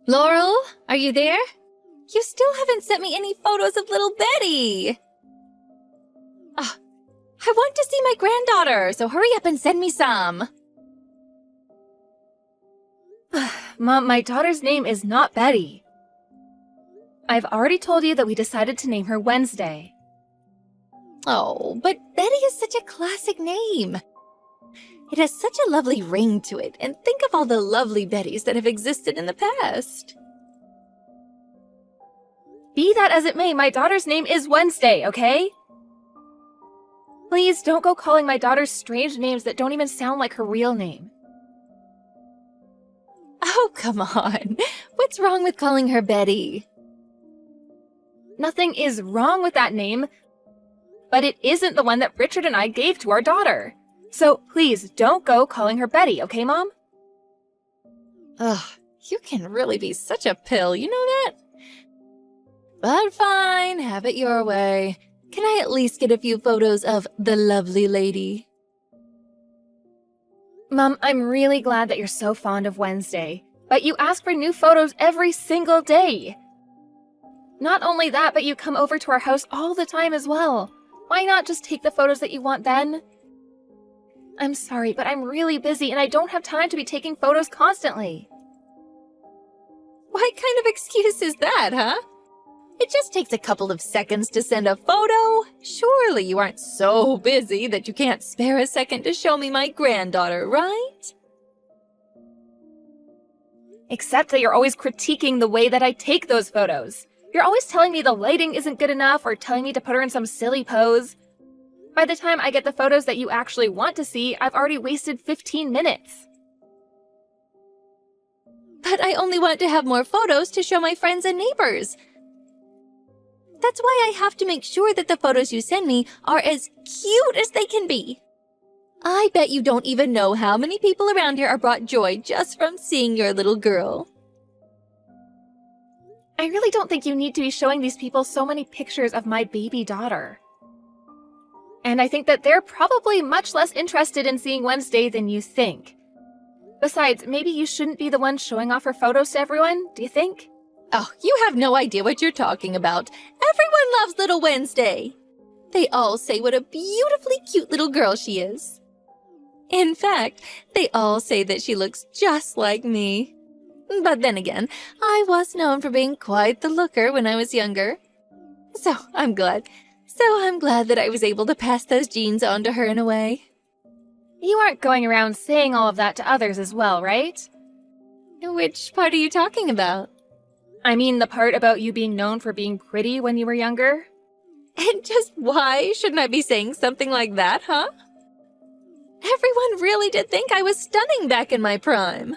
Laurel, are you there? You still haven't sent me any photos of little Betty. I want to see my granddaughter, so hurry up and send me some. Mom, my daughter's name is not Betty. I've already told you that we decided to name her Wednesday. Oh, but Betty is such a classic name. It has such a lovely ring to it, and think of all the lovely Bettys that have existed in the past. Be that as it may, my daughter's name is Wednesday, okay? Please don't go calling my daughter strange names that don't even sound like her real name. Oh, come on. What's wrong with calling her Betty? Nothing is wrong with that name, but it isn't the one that Richard and I gave to our daughter. So please don't go calling her Betty, okay, Mom? Ugh, you can really be such a pill, you know that? But fine, have it your way. Can I at least get a few photos of the lovely lady? Mom, I'm really glad that you're so fond of Wednesday, but you ask for new photos every single day. Not only that, but you come over to our house all the time as well. Why not just take the photos that you want then? I'm sorry, but I'm really busy and I don't have time to be taking photos constantly. What kind of excuse is that, huh? It just takes a couple of seconds to send a photo. Surely you aren't so busy that you can't spare a second to show me my granddaughter, right? Except that you're always critiquing the way that I take those photos. You're always telling me the lighting isn't good enough or telling me to put her in some silly pose. By the time I get the photos that you actually want to see, I've already wasted 15 minutes. But I only want to have more photos to show my friends and neighbors. That's why I have to make sure that the photos you send me are as cute as they can be. I bet you don't even know how many people around here are brought joy just from seeing your little girl. I really don't think you need to be showing these people so many pictures of my baby daughter. And I think that they're probably much less interested in seeing Wednesday than you think. Besides, maybe you shouldn't be the one showing off her photos to everyone, do you think? Oh, you have no idea what you're talking about. Everyone loves little Wednesday. They all say what a beautifully cute little girl she is. In fact, they all say that she looks just like me. But then again, I was known for being quite the looker when I was younger. So I'm glad that I was able to pass those genes on to her in a way. You aren't going around saying all of that to others as well, right? Which part are you talking about? I mean the part about you being known for being pretty when you were younger. And just why shouldn't I be saying something like that, huh? Everyone really did think I was stunning back in my prime.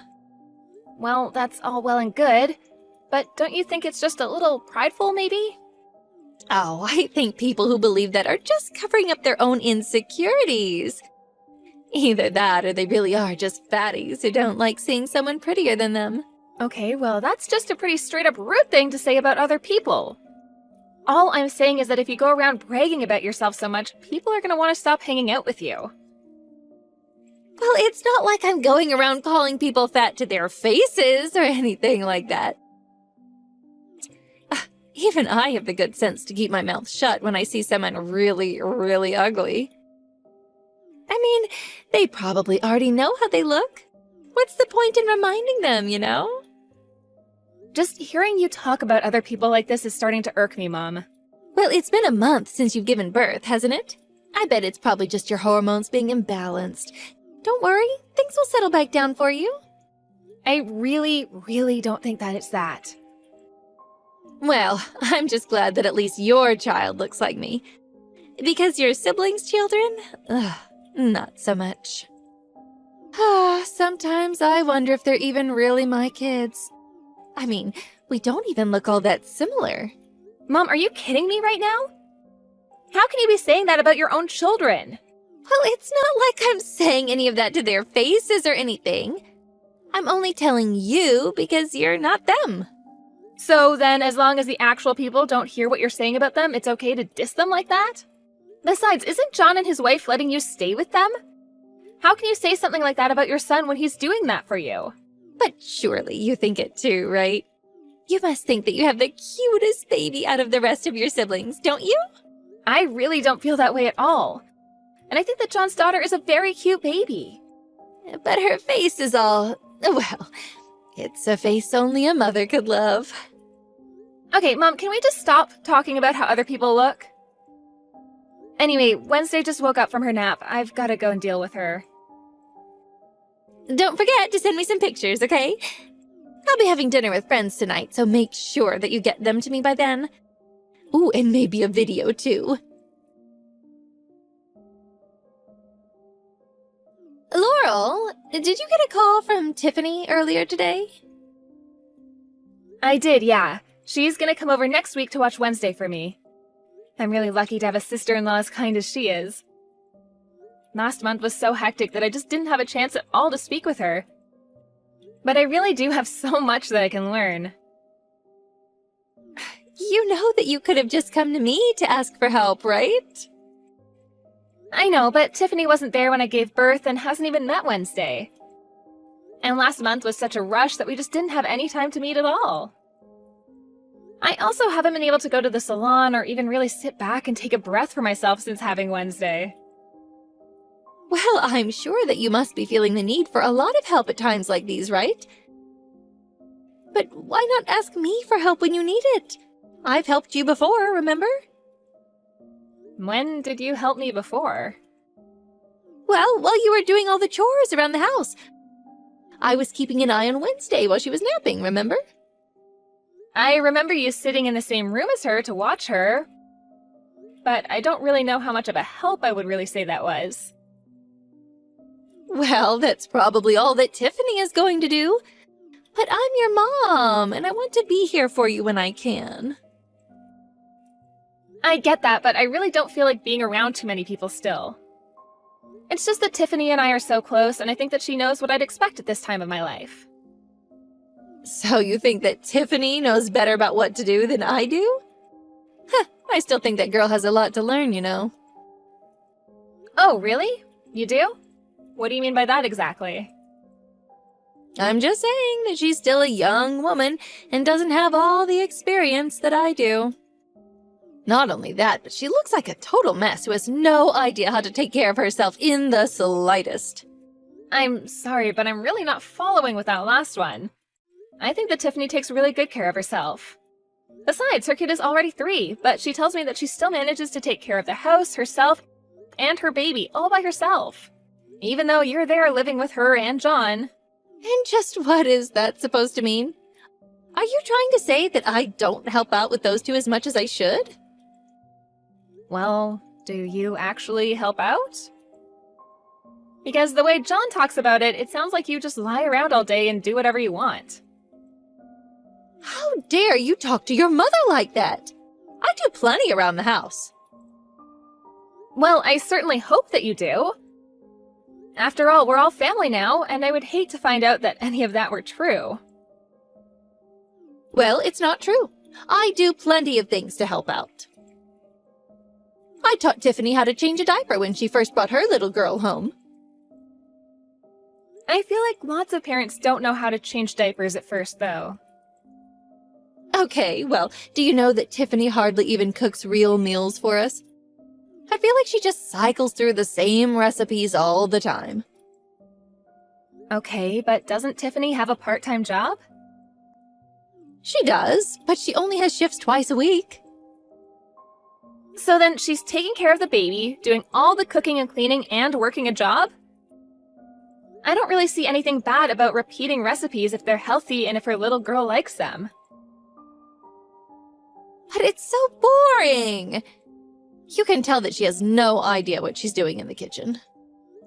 Well, that's all well and good, but don't you think it's just a little prideful, maybe? Oh, I think people who believe that are just covering up their own insecurities. Either that or they really are just fatties who don't like seeing someone prettier than them. Okay, well, that's just a pretty straight-up rude thing to say about other people. All I'm saying is that if you go around bragging about yourself so much, people are going to want to stop hanging out with you. Well, it's not like I'm going around calling people fat to their faces or anything like that. Even I have the good sense to keep my mouth shut when I see someone really, really ugly. I mean, they probably already know how they look. What's the point in reminding them, you know? Just hearing you talk about other people like this is starting to irk me, Mom. Well, it's been a month since you've given birth, hasn't it? I bet it's probably just your hormones being imbalanced. Don't worry, things will settle back down for you. I really, really don't think that it's that. Well, I'm just glad that at least your child looks like me. Because your siblings' children? Not so much. Sometimes I wonder if they're even really my kids. I mean, we don't even look all that similar. Mom, are you kidding me right now? How can you be saying that about your own children? Well, it's not like I'm saying any of that to their faces or anything. I'm only telling you because you're not them. So then, as long as the actual people don't hear what you're saying about them, it's okay to diss them like that? Besides, isn't John and his wife letting you stay with them? How can you say something like that about your son when he's doing that for you? But surely you think it too, right? You must think that you have the cutest baby out of the rest of your siblings, don't you? I really don't feel that way at all. And I think that John's daughter is a very cute baby. But her face is all, well, it's a face only a mother could love. Okay, Mom, can we just stop talking about how other people look? Anyway, Wednesday just woke up from her nap. I've got to go and deal with her. Don't forget to send me some pictures, okay? I'll be having dinner with friends tonight, so make sure that you get them to me by then. Ooh, and maybe a video, too. Laurel, did you get a call from Tiffany earlier today? I did, yeah. She's gonna come over next week to watch Wednesday for me. I'm really lucky to have a sister-in-law as kind as she is. Last month was so hectic that I just didn't have a chance at all to speak with her. But I really do have so much that I can learn. You know that you could have just come to me to ask for help, right? I know, but Tiffany wasn't there when I gave birth and hasn't even met Wednesday. And last month was such a rush that we just didn't have any time to meet at all. I also haven't been able to go to the salon or even really sit back and take a breath for myself since having Wednesday. Well, I'm sure that you must be feeling the need for a lot of help at times like these, right? But why not ask me for help when you need it? I've helped you before, remember? When did you help me before? Well, while you were doing all the chores around the house. I was keeping an eye on Wednesday while she was napping, remember? I remember you sitting in the same room as her to watch her, but I don't really know how much of a help I would really say that was. Well, that's probably all that Tiffany is going to do. But I'm your mom, and I want to be here for you when I can. I get that, but I really don't feel like being around too many people still. It's just that Tiffany and I are so close, and I think that she knows what I'd expect at this time of my life. So you think that Tiffany knows better about what to do than I do? Huh, I still think that girl has a lot to learn, you know. Oh, really? You do? What do you mean by that exactly? I'm just saying that she's still a young woman and doesn't have all the experience that I do. Not only that, but she looks like a total mess who has no idea how to take care of herself in the slightest. I'm sorry, but I'm really not following with that last one. I think that Tiffany takes really good care of herself. Besides, her kid is already 3, but she tells me that she still manages to take care of the house, herself, and her baby all by herself. Even though you're there living with her and John. And just what is that supposed to mean? Are you trying to say that I don't help out with those two as much as I should? Well, do you actually help out? Because the way John talks about it, it sounds like you just lie around all day and do whatever you want. How dare you talk to your mother like that? I do plenty around the house. Well, I certainly hope that you do. After all, we're all family now, and I would hate to find out that any of that were true. Well, it's not true. I do plenty of things to help out. I taught Tiffany how to change a diaper when she first brought her little girl home. I feel like lots of parents don't know how to change diapers at first, though. Okay, well, do you know that Tiffany hardly even cooks real meals for us? I feel like she just cycles through the same recipes all the time. Okay, but doesn't Tiffany have a part-time job? She does, but she only has shifts twice a week. So then she's taking care of the baby, doing all the cooking and cleaning, and working a job? I don't really see anything bad about repeating recipes if they're healthy and if her little girl likes them. But it's so boring! You can tell that she has no idea what she's doing in the kitchen.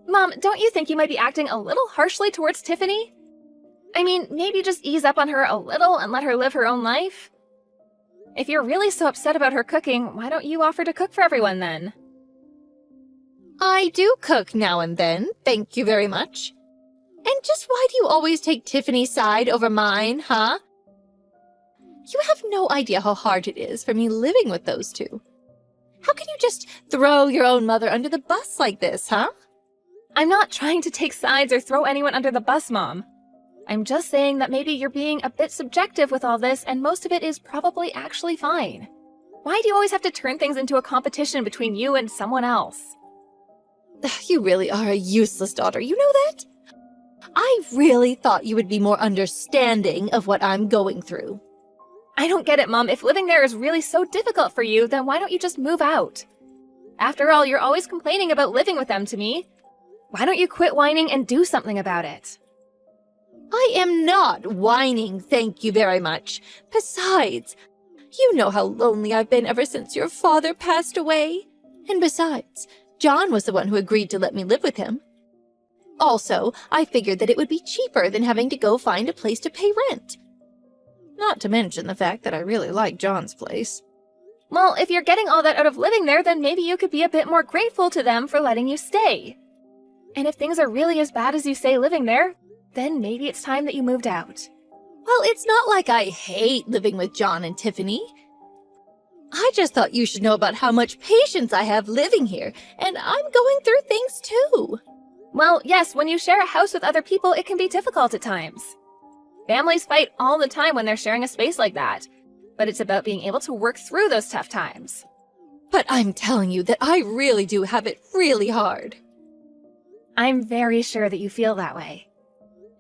Mom, don't you think you might be acting a little harshly towards Tiffany? I mean, maybe just ease up on her a little and let her live her own life? If you're really so upset about her cooking, why don't you offer to cook for everyone then? I do cook now and then, thank you very much. And just why do you always take Tiffany's side over mine, huh? You have no idea how hard it is for me living with those two. How can you just throw your own mother under the bus like this, huh? I'm not trying to take sides or throw anyone under the bus, Mom. I'm just saying that maybe you're being a bit subjective with all this, and most of it is probably actually fine. Why do you always have to turn things into a competition between you and someone else? You really are a useless daughter, you know that? I really thought you would be more understanding of what I'm going through. I don't get it, Mom. If living there is really so difficult for you, then why don't you just move out? After all, you're always complaining about living with them to me. Why don't you quit whining and do something about it? I am not whining, thank you very much. Besides, you know how lonely I've been ever since your father passed away. And besides, John was the one who agreed to let me live with him. Also, I figured that it would be cheaper than having to go find a place to pay rent. Not to mention the fact that I really like John's place. Well, if you're getting all that out of living there, then maybe you could be a bit more grateful to them for letting you stay. And if things are really as bad as you say living there, then maybe it's time that you moved out. Well, it's not like I hate living with John and Tiffany. I just thought you should know about how much patience I have living here, and I'm going through things too. Well, yes, when you share a house with other people, it can be difficult at times. Families fight all the time when they're sharing a space like that, but it's about being able to work through those tough times. But I'm telling you that I really do have it really hard. I'm very sure that you feel that way.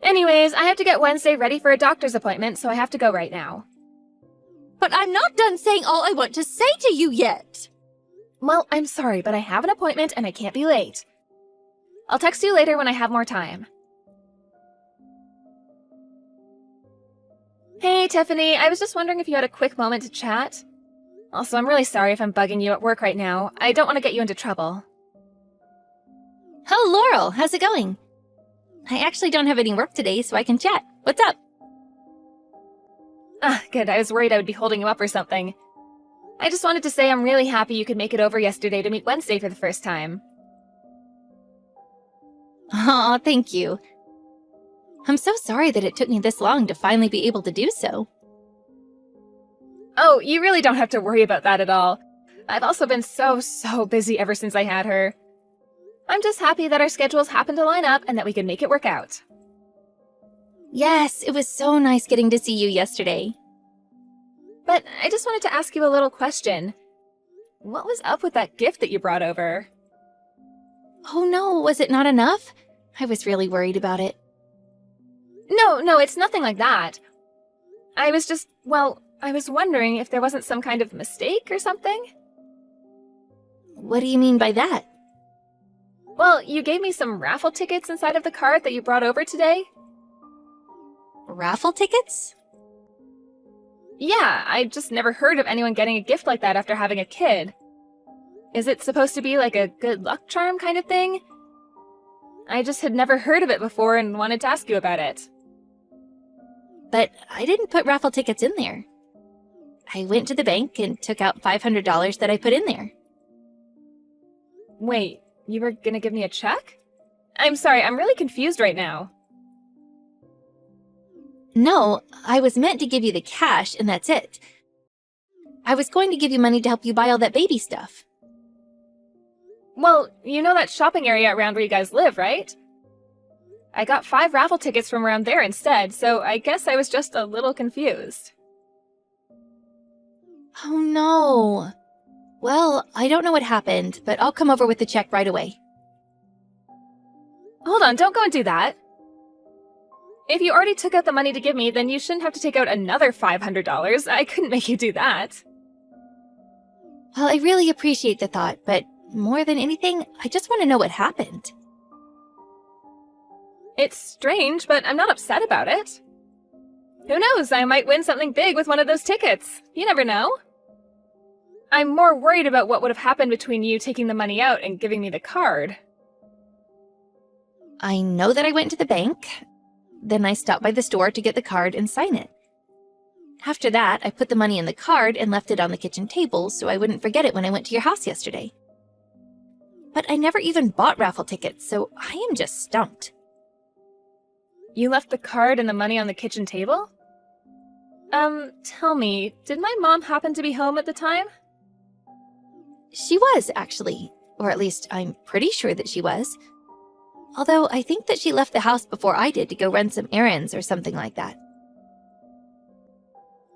Anyways, I have to get Wednesday ready for a doctor's appointment, so I have to go right now. But I'm not done saying all I want to say to you yet. Well, I'm sorry, but I have an appointment and I can't be late. I'll text you later when I have more time. Hey, Tiffany, I was just wondering if you had a quick moment to chat. Also, I'm really sorry if I'm bugging you at work right now. I don't want to get you into trouble. Oh, Laurel, how's it going? I actually don't have any work today, so I can chat. What's up? Ah, good. I was worried I would be holding you up or something. I just wanted to say I'm really happy you could make it over yesterday to meet Wednesday for the first time. Aw, thank you. I'm so sorry that it took me this long to finally be able to do so. Oh, you really don't have to worry about that at all. I've also been so busy ever since I had her. I'm just happy that our schedules happened to line up and that we could make it work out. Yes, it was so nice getting to see you yesterday. But I just wanted to ask you a little question. What was up with that gift that you brought over? Oh no, was it not enough? I was really worried about it. No, it's nothing like that. I was wondering if there wasn't some kind of mistake or something. What do you mean by that? Well, you gave me some raffle tickets inside of the card that you brought over today. Raffle tickets? Yeah, I just never heard of anyone getting a gift like that after having a kid. Is it supposed to be like a good luck charm kind of thing? I just had never heard of it before and wanted to ask you about it. But I didn't put raffle tickets in there. I went to the bank and took out $500 that I put in there. Wait, you were gonna give me a check? I'm sorry, I'm really confused right now. No, I was meant to give you the cash and that's it. I was going to give you money to help you buy all that baby stuff. Well, you know that shopping area around where you guys live, right? I got 5 raffle tickets from around there instead, so I guess I was just a little confused. Oh no. Well, I don't know what happened, but I'll come over with the check right away. Hold on, don't go and do that. If you already took out the money to give me, then you shouldn't have to take out another $500. I couldn't make you do that. Well, I really appreciate the thought, but more than anything, I just want to know what happened. It's strange, but I'm not upset about it. Who knows, I might win something big with one of those tickets. You never know. I'm more worried about what would have happened between you taking the money out and giving me the card. I know that I went to the bank. Then I stopped by the store to get the card and sign it. After that, I put the money in the card and left it on the kitchen table so I wouldn't forget it when I went to your house yesterday. But I never even bought raffle tickets, so I am just stumped. You left the card and the money on the kitchen table? Tell me, did my mom happen to be home at the time? She was, actually. Or at least I'm pretty sure that she was. Although I think that she left the house before I did to go run some errands or something like that.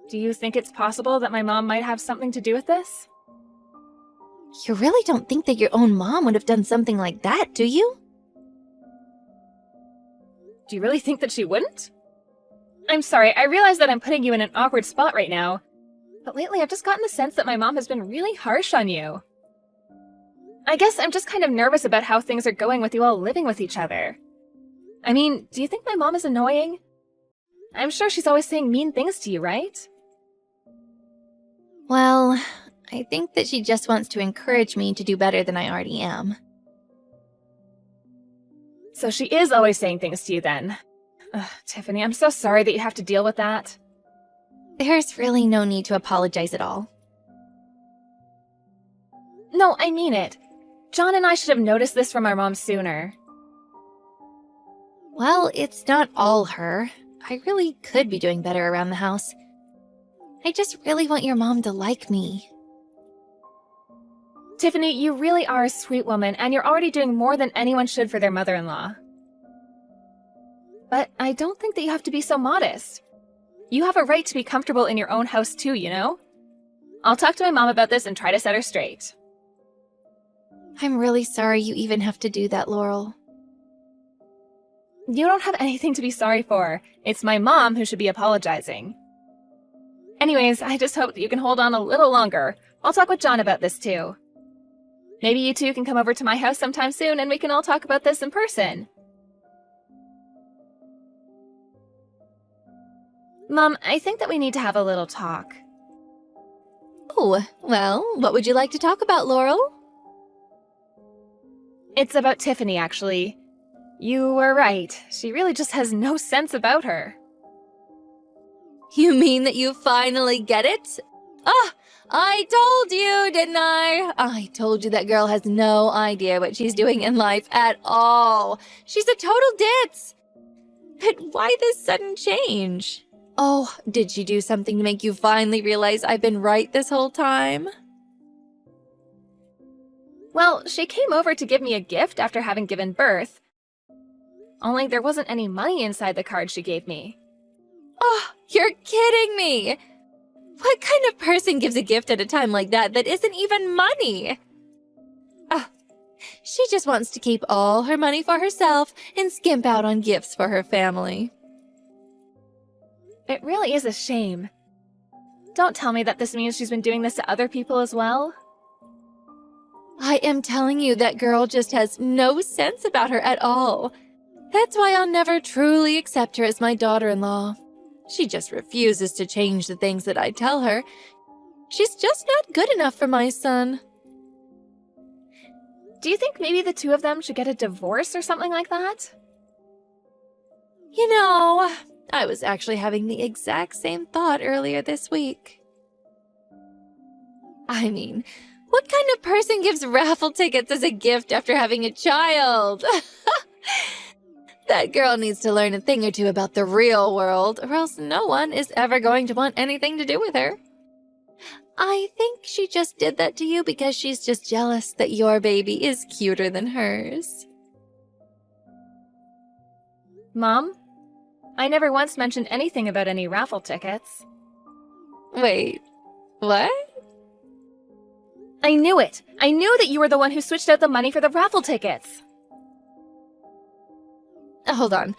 Do you think it's possible that my mom might have something to do with this? You really don't think that your own mom would have done something like that, do you? Do you really think that she wouldn't? I'm sorry, I realize that I'm putting you in an awkward spot right now, but lately I've just gotten the sense that my mom has been really harsh on you. I guess I'm just kind of nervous about how things are going with you all living with each other. I mean, do you think my mom is annoying? I'm sure she's always saying mean things to you, right? Well, I think that she just wants to encourage me to do better than I already am. So she is always saying things to you then. Ugh, Tiffany, I'm so sorry that you have to deal with that. There's really no need to apologize at all. No, I mean it. John and I should have noticed this from our mom sooner. Well, it's not all her. I really could be doing better around the house. I just really want your mom to like me. Tiffany, you really are a sweet woman, and you're already doing more than anyone should for their mother-in-law. But I don't think that you have to be so modest. You have a right to be comfortable in your own house too, you know? I'll talk to my mom about this and try to set her straight. I'm really sorry you even have to do that, Laurel. You don't have anything to be sorry for. It's my mom who should be apologizing. Anyways, I just hope that you can hold on a little longer. I'll talk with John about this too. Maybe you two can come over to my house sometime soon and we can all talk about this in person. Mom, I think that we need to have a little talk. Oh, well, what would you like to talk about, Laurel? It's about Tiffany, actually. You were right. She really just has no sense about her. You mean that you finally get it? Ah, I told you, didn't I? I told you that girl has no idea what she's doing in life at all. She's a total ditz. But why this sudden change? Oh, did she do something to make you finally realize I've been right this whole time? Well, she came over to give me a gift after having given birth. Only there wasn't any money inside the card she gave me. Oh, you're kidding me! What kind of person gives a gift at a time like that isn't even money? She just wants to keep all her money for herself and skimp out on gifts for her family. It really is a shame. Don't tell me that this means she's been doing this to other people as well. I am telling you, that girl just has no sense about her at all. That's why I'll never truly accept her as my daughter-in-law. She just refuses to change the things that I tell her. She's just not good enough for my son. Do you think maybe the two of them should get a divorce or something like that? You know, I was actually having the exact same thought earlier this week. I mean, what kind of person gives raffle tickets as a gift after having a child? That girl needs to learn a thing or two about the real world, or else no one is ever going to want anything to do with her. I think she just did that to you because she's just jealous that your baby is cuter than hers. Mom, I never once mentioned anything about any raffle tickets. Wait, what? I knew it! I knew that you were the one who switched out the money for the raffle tickets! Hold on.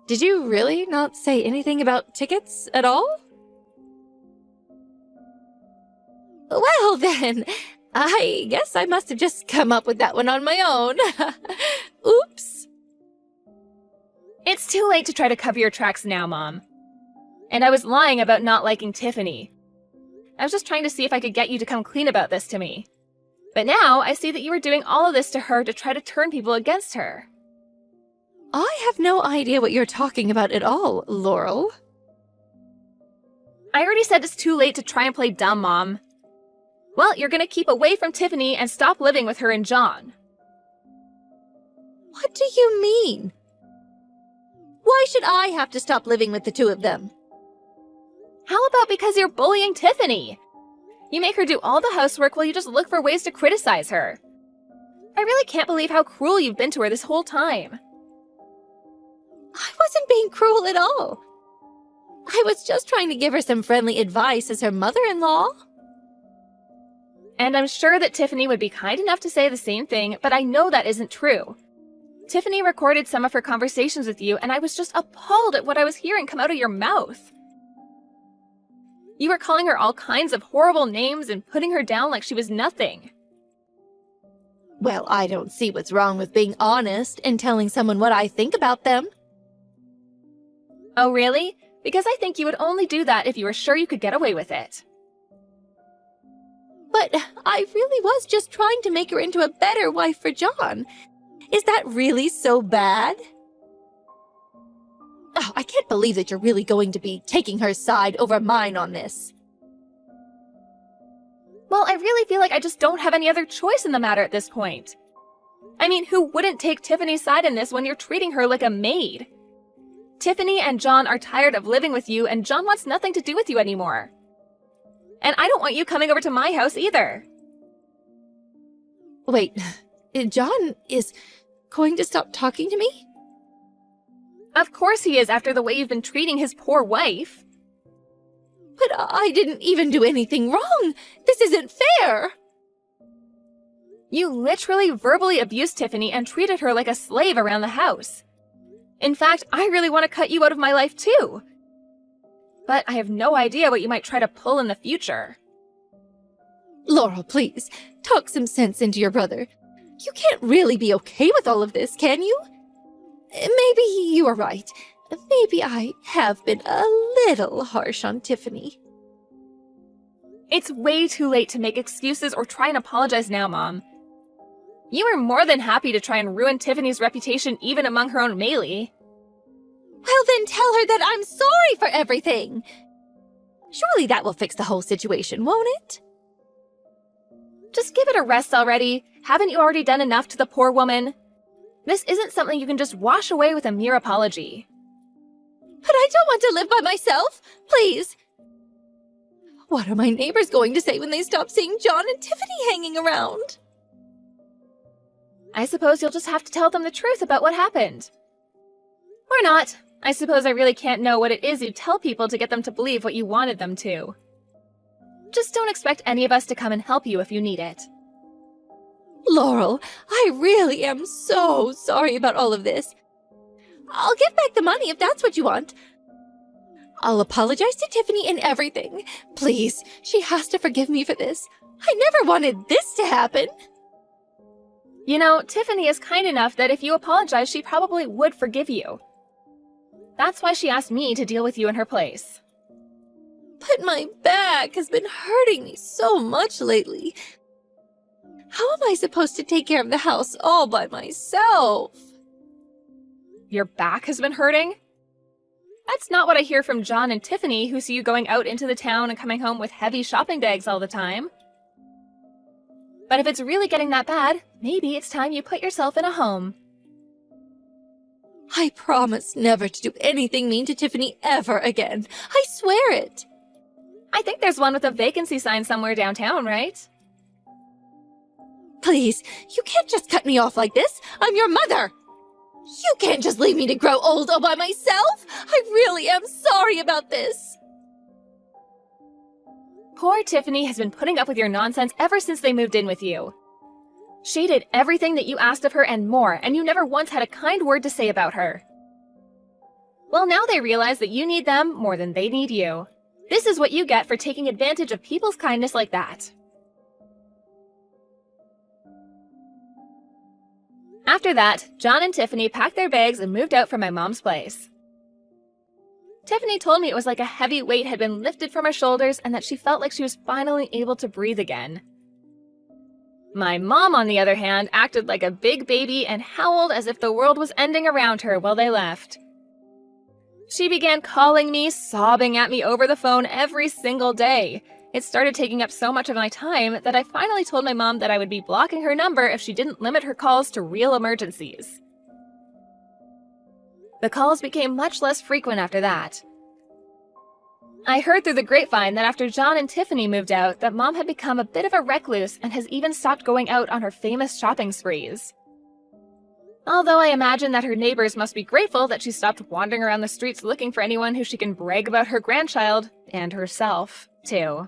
Did you really not say anything about tickets at all? Well then, I guess I must have just come up with that one on my own. Oops. It's too late to try to cover your tracks now, Mom. And I was lying about not liking Tiffany. I was just trying to see if I could get you to come clean about this to me. But now I see that you were doing all of this to her to try to turn people against her. I have no idea what you're talking about at all, Laurel. I already said it's too late to try and play dumb, Mom. Well, you're gonna keep away from Tiffany and stop living with her and John. What do you mean? Why should I have to stop living with the two of them? How about because you're bullying Tiffany? You make her do all the housework while you just look for ways to criticize her. I really can't believe how cruel you've been to her this whole time. I wasn't being cruel at all. I was just trying to give her some friendly advice as her mother-in-law. And I'm sure that Tiffany would be kind enough to say the same thing, but I know that isn't true. Tiffany recorded some of her conversations with you, and I was just appalled at what I was hearing come out of your mouth. You were calling her all kinds of horrible names and putting her down like she was nothing. Well, I don't see what's wrong with being honest and telling someone what I think about them. Oh, really? Because I think you would only do that if you were sure you could get away with it. But I really was just trying to make her into a better wife for John. Is that really so bad? Oh, I can't believe that you're really going to be taking her side over mine on this. Well, I really feel like I just don't have any other choice in the matter at this point. I mean, who wouldn't take Tiffany's side in this when you're treating her like a maid? Tiffany and John are tired of living with you, and John wants nothing to do with you anymore. And I don't want you coming over to my house either. Wait, John is going to stop talking to me? Of course he is, after the way you've been treating his poor wife. But I didn't even do anything wrong. This isn't fair. You literally verbally abused Tiffany and treated her like a slave around the house. In fact, I really want to cut you out of my life too. But I have no idea what you might try to pull in the future. Laurel, please, talk some sense into your brother. You can't really be okay with all of this, can you? Maybe you are right. Maybe I have been a little harsh on Tiffany. It's way too late to make excuses or try and apologize now, Mom. You are more than happy to try and ruin Tiffany's reputation even among her own melee. Well, then tell her that I'm sorry for everything. Surely that will fix the whole situation, won't it? Just give it a rest already. Haven't you already done enough to the poor woman? This isn't something you can just wash away with a mere apology. But I don't want to live by myself. Please. What are my neighbors going to say when they stop seeing John and Tiffany hanging around? I suppose you'll just have to tell them the truth about what happened. Or not. I suppose I really can't know what it is you tell people to get them to believe what you wanted them to. Just don't expect any of us to come and help you if you need it. Laurel, I really am so sorry about all of this. I'll give back the money if that's what you want. I'll apologize to Tiffany and everything. Please, she has to forgive me for this. I never wanted this to happen. You know, Tiffany is kind enough that if you apologize, she probably would forgive you. That's why she asked me to deal with you in her place. But my back has been hurting me so much lately. How am I supposed to take care of the house all by myself? Your back has been hurting? That's not what I hear from John and Tiffany, who see you going out into the town and coming home with heavy shopping bags all the time. But if it's really getting that bad, maybe it's time you put yourself in a home. I promise never to do anything mean to Tiffany ever again. I swear it. I think there's one with a vacancy sign somewhere downtown, right? Please, you can't just cut me off like this. I'm your mother. You can't just leave me to grow old all by myself. I really am sorry about this. Poor Tiffany has been putting up with your nonsense ever since they moved in with you. She did everything that you asked of her and more, and you never once had a kind word to say about her. Well, now they realize that you need them more than they need you. This is what you get for taking advantage of people's kindness like that. After that, John and Tiffany packed their bags and moved out from my mom's place. Tiffany told me it was like a heavy weight had been lifted from her shoulders and that she felt like she was finally able to breathe again. My mom, on the other hand, acted like a big baby and howled as if the world was ending around her while they left. She began calling me, sobbing at me over the phone every single day. It started taking up so much of my time that I finally told my mom that I would be blocking her number if she didn't limit her calls to real emergencies. The calls became much less frequent after that. I heard through the grapevine that after John and Tiffany moved out, that Mom had become a bit of a recluse and has even stopped going out on her famous shopping sprees. Although I imagine that her neighbors must be grateful that she stopped wandering around the streets looking for anyone who she can brag about her grandchild, and herself, too.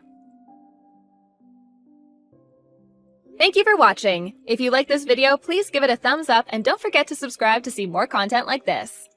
Thank you for watching! If you like this video, please give it a thumbs up and don't forget to subscribe to see more content like this.